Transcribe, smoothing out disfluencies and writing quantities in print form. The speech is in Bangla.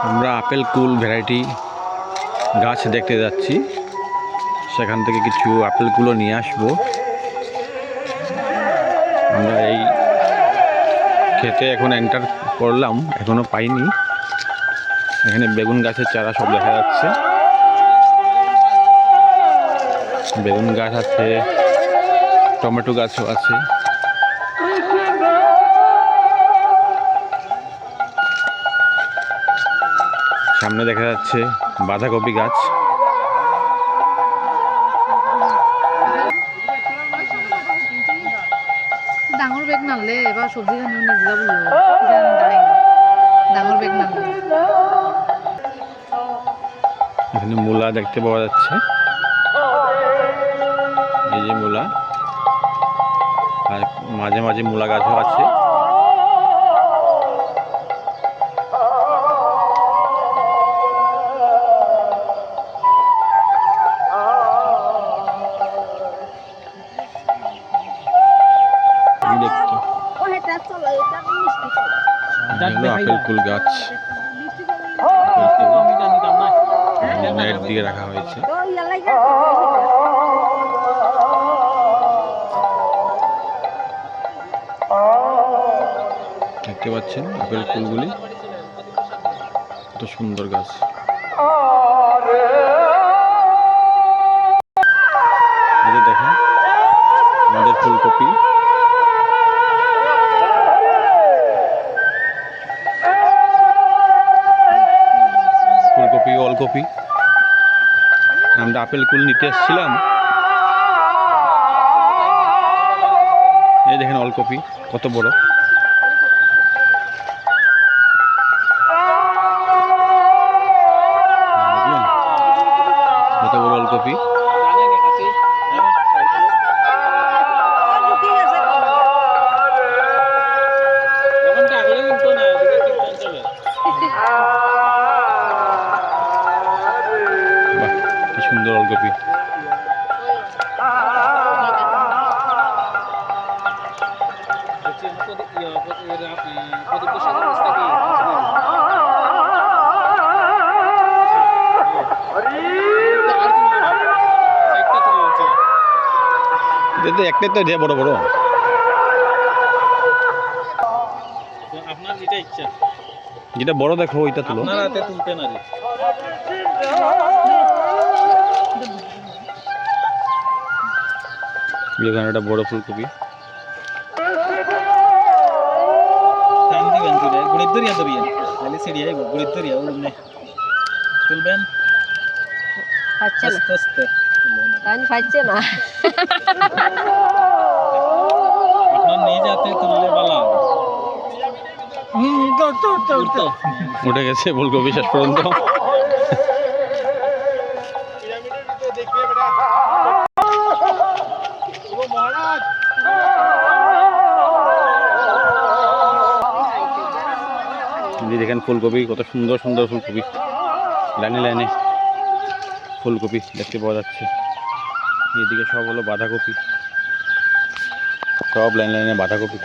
আমরা আপেল কুল ভ্যারাইটি গাছ দেখতে যাচ্ছি, সেখান থেকে কিছু আপেল কুলও নিয়ে আসবো। আমরা এই ক্ষেতে এখন এন্টার করলাম, এখনো পাইনি। এখানে বেগুন গাছের চারা সব দেখা যাচ্ছে, বেগুন গাছ আছে, টমেটো গাছও আছে। সামনে দেখা যাচ্ছে বাঁধাকপি গাছ। ডাঙর বেগ নালে এবার সবজি খানিও নিজে যাবো ডাঙর বেগ নালে। এখানে মূলা দেখতে পাওয়া যাচ্ছে, এই যে মূলা, আর মাঝে মাঝে মূলা গাছও আছে। আপেল কুল গাছ নেট দিয়ে রাখা হয়েছে। দেখতে পাচ্ছেন আপেল কুলগুলি, কত সুন্দর গাছ। এই যে দেখেন আমাদের ফুলকপি, ফুলকপি, ওলকপি। আমরা আপেল কুল নিতে এসেছিলাম, এই দেখেন ওলকপি কত বড়। কত বড় ওলকপি। বাহ, কি সুন্দর ওলকপি। একটাই তো বড় বড়। আপনার যেটা ইচ্ছা, যেটা বড় দেখো ওইটা তুলো। আপনার হাতে তুলতে না রে। এটা বড় ফুলকপি। টাইম দিবেন তুলে গুড়ির দরিয়া দরিয়া তাহলে সিঁড়ি আইব, গুড়ির দরিয়া উড়নে তুলবেন আস্তে আস্তে ফাইছে না আপনার নিজ হাতে তুললে বালা। উঠে গেছে ফুলকপি শেষ পর্যন্ত। দেখেন ফুলকপি, কত সুন্দর সুন্দর ফুলকপি, লাইনে লাইনে ফুলকপি দেখতে পাওয়া যাচ্ছে। এদিকে সব হলো বাঁধাকপি, সব লাইনে লাইনে বাঁধাকপি।